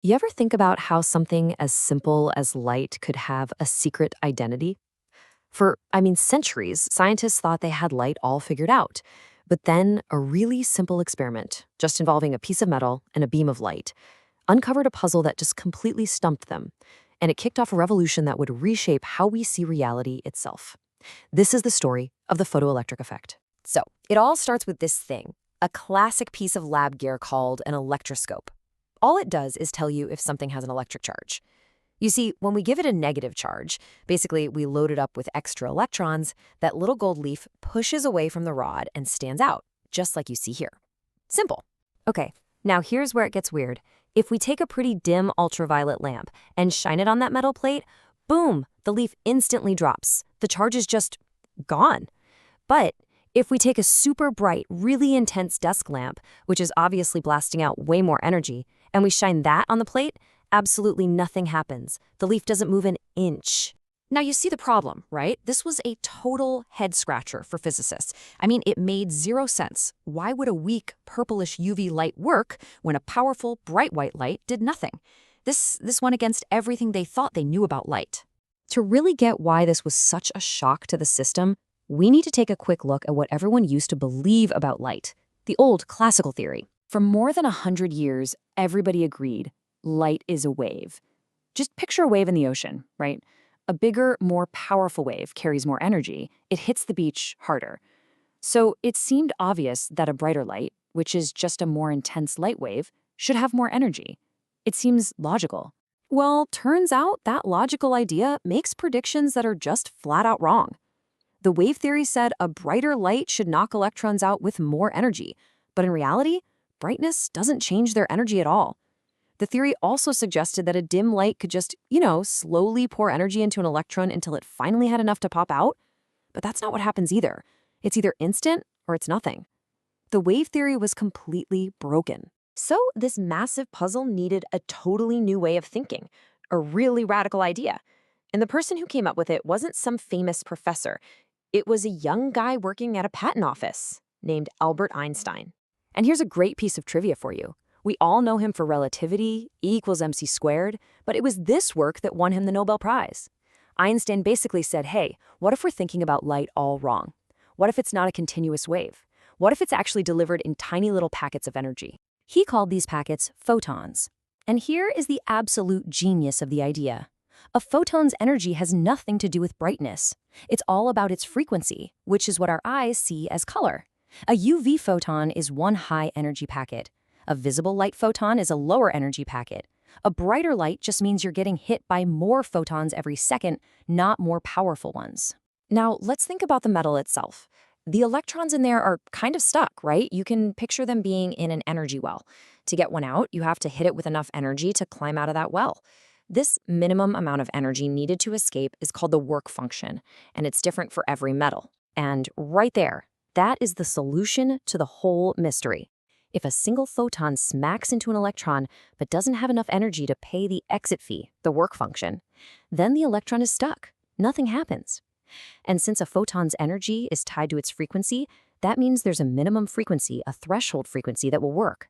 You ever think about how something as simple as light could have a secret identity? For centuries, scientists thought they had light all figured out. But then a really simple experiment, just involving a piece of metal and a beam of light, uncovered a puzzle that just completely stumped them. And it kicked off a revolution that would reshape how we see reality itself. This is the story of the photoelectric effect. So, it all starts with this thing, a classic piece of lab gear called an electroscope. All it does is tell you if something has an electric charge. You see, when we give it a negative charge, basically we load it up with extra electrons, that little gold leaf pushes away from the rod and stands out, just like you see here. Simple. Okay, now here's where it gets weird. If we take a pretty dim ultraviolet lamp and shine it on that metal plate, boom, the leaf instantly drops. The charge is just gone. But if we take a super bright, really intense desk lamp, which is obviously blasting out way more energy, and we shine that on the plate, absolutely nothing happens. The leaf doesn't move an inch. Now you see the problem, right? This was a total head scratcher for physicists. It made zero sense. Why would a weak, purplish UV light work when a powerful, bright white light did nothing? This went against everything they thought they knew about light. To really get why this was such a shock to the system, we need to take a quick look at what everyone used to believe about light, the old classical theory. For more than 100 years, everybody agreed light is a wave. Just picture a wave in the ocean, right? A bigger, more powerful wave carries more energy. It hits the beach harder. So it seemed obvious that a brighter light, which is just a more intense light wave, should have more energy. It seems logical. Well, turns out that logical idea makes predictions that are just flat out wrong. The wave theory said a brighter light should knock electrons out with more energy, but in reality, brightness doesn't change their energy at all. The theory also suggested that a dim light could just, slowly pour energy into an electron until it finally had enough to pop out. But that's not what happens either. It's either instant or it's nothing. The wave theory was completely broken. So this massive puzzle needed a totally new way of thinking, a really radical idea. And the person who came up with it wasn't some famous professor. It was a young guy working at a patent office named Albert Einstein. And here's a great piece of trivia for you. We all know him for relativity, E=mc², but it was this work that won him the Nobel Prize. Einstein basically said, hey, what if we're thinking about light all wrong? What if it's not a continuous wave? What if it's actually delivered in tiny little packets of energy? He called these packets photons. And here is the absolute genius of the idea. A photon's energy has nothing to do with brightness. It's all about its frequency, which is what our eyes see as color. A UV photon is one high energy packet. A visible light photon is a lower energy packet. A brighter light just means you're getting hit by more photons every second, not more powerful ones. Now, let's think about the metal itself. The electrons in there are kind of stuck, right? You can picture them being in an energy well. To get one out, you have to hit it with enough energy to climb out of that well. This minimum amount of energy needed to escape is called the work function, and it's different for every metal. And right there, that is the solution to the whole mystery. If a single photon smacks into an electron but doesn't have enough energy to pay the exit fee, the work function, then the electron is stuck. Nothing happens. And since a photon's energy is tied to its frequency, that means there's a minimum frequency, a threshold frequency that will work.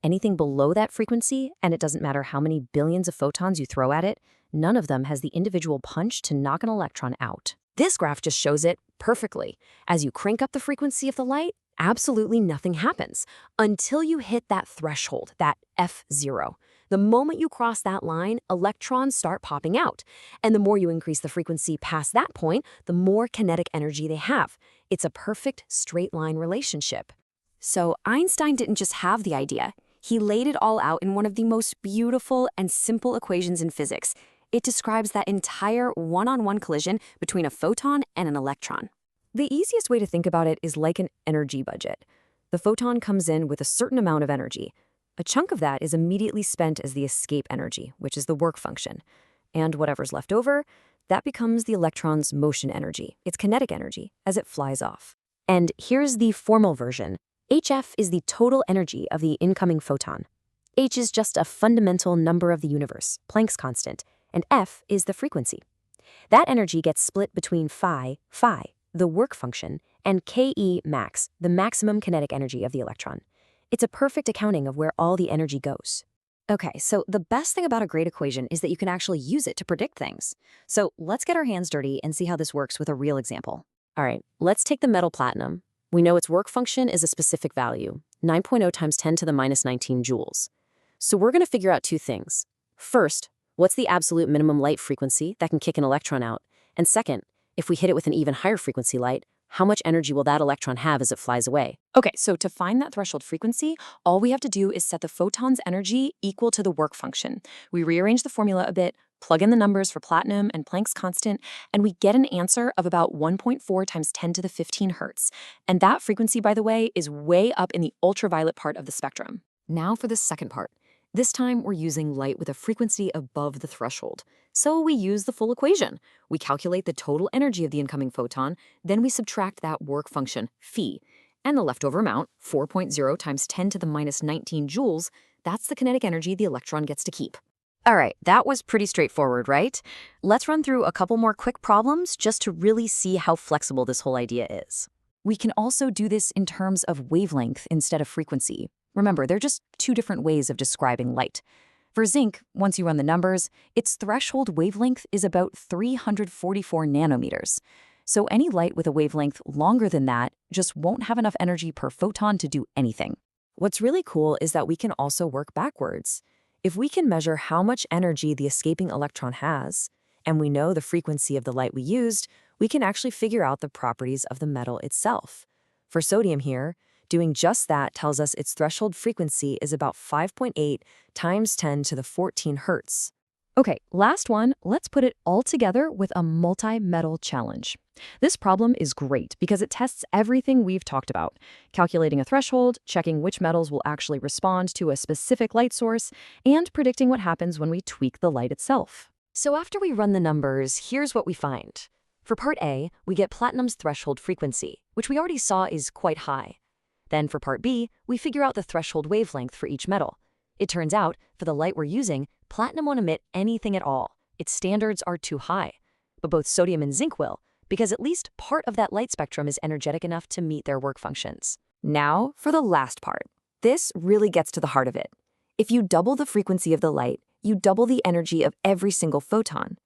Anything below that frequency, and it doesn't matter how many billions of photons you throw at it, none of them has the individual punch to knock an electron out. This graph just shows it perfectly. As you crank up the frequency of the light, absolutely nothing happens until you hit that threshold, that F0. The moment you cross that line, electrons start popping out. And the more you increase the frequency past that point, the more kinetic energy they have. It's a perfect straight line relationship. So Einstein didn't just have the idea. He laid it all out in one of the most beautiful and simple equations in physics. It describes that entire one-on-one collision between a photon and an electron. The easiest way to think about it is like an energy budget. The photon comes in with a certain amount of energy. A chunk of that is immediately spent as the escape energy, which is the work function. And whatever's left over, that becomes the electron's motion energy, its kinetic energy, as it flies off. And here's the formal version. HF is the total energy of the incoming photon. H is just a fundamental number of the universe, Planck's constant, and F is the frequency. That energy gets split between phi, the work function, and Ke max, the maximum kinetic energy of the electron. It's a perfect accounting of where all the energy goes. Okay, so the best thing about a great equation is that you can actually use it to predict things. So let's get our hands dirty and see how this works with a real example. All right, let's take the metal platinum. We know its work function is a specific value, 9.0 times 10 to the minus 19 joules. So we're going to figure out two things. First, what's the absolute minimum light frequency that can kick an electron out? And second, if we hit it with an even higher frequency light, how much energy will that electron have as it flies away? Okay, so to find that threshold frequency, all we have to do is set the photon's energy equal to the work function. We rearrange the formula a bit, plug in the numbers for platinum and Planck's constant, and we get an answer of about 1.4 times 10 to the 15 hertz. And that frequency, by the way, is way up in the ultraviolet part of the spectrum. Now for the second part. This time, we're using light with a frequency above the threshold. So we use the full equation. We calculate the total energy of the incoming photon, then we subtract that work function, phi. And the leftover amount, 4.0 times 10 to the minus 19 joules, that's the kinetic energy the electron gets to keep. All right, that was pretty straightforward, right? Let's run through a couple more quick problems just to really see how flexible this whole idea is. We can also do this in terms of wavelength instead of frequency. Remember, they're just two different ways of describing light. For zinc, once you run the numbers, its threshold wavelength is about 344 nanometers. So any light with a wavelength longer than that just won't have enough energy per photon to do anything. What's really cool is that we can also work backwards. If we can measure how much energy the escaping electron has, and we know the frequency of the light we used, we can actually figure out the properties of the metal itself. For sodium here, doing just that tells us its threshold frequency is about 5.8 times 10 to the 14 hertz. Okay, last one, let's put it all together with a multi-metal challenge. This problem is great because it tests everything we've talked about, calculating a threshold, checking which metals will actually respond to a specific light source, and predicting what happens when we tweak the light itself. So after we run the numbers, here's what we find. For part A, we get platinum's threshold frequency, which we already saw is quite high. Then for part B, we figure out the threshold wavelength for each metal. It turns out, for the light we're using, platinum won't emit anything at all. Its standards are too high. But both sodium and zinc will, because at least part of that light spectrum is energetic enough to meet their work functions. Now for the last part. This really gets to the heart of it. If you double the frequency of the light, you double the energy of every single photon.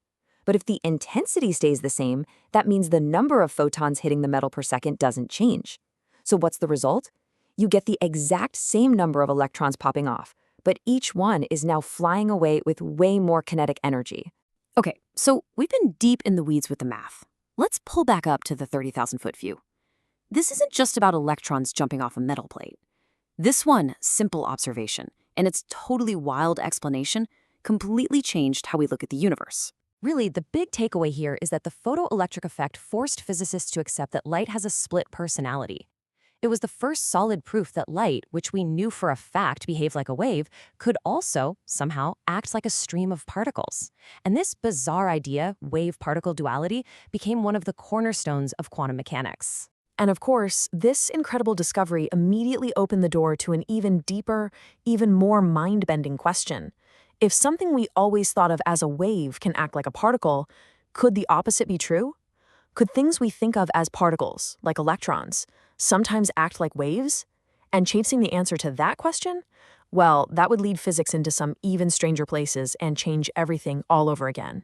But if the intensity stays the same, that means the number of photons hitting the metal per second doesn't change. So what's the result? You get the exact same number of electrons popping off, but each one is now flying away with way more kinetic energy. Okay, so we've been deep in the weeds with the math. Let's pull back up to the 30,000-foot view. This isn't just about electrons jumping off a metal plate. This one simple observation, and its totally wild explanation, completely changed how we look at the universe. Really, the big takeaway here is that the photoelectric effect forced physicists to accept that light has a split personality. It was the first solid proof that light, which we knew for a fact behaved like a wave, could also, somehow, act like a stream of particles. And this bizarre idea, wave-particle duality, became one of the cornerstones of quantum mechanics. And of course, this incredible discovery immediately opened the door to an even deeper, even more mind-bending question. If something we always thought of as a wave can act like a particle, could the opposite be true? Could things we think of as particles, like electrons, sometimes act like waves? And chasing the answer to that question? Well, that would lead physics into some even stranger places and change everything all over again.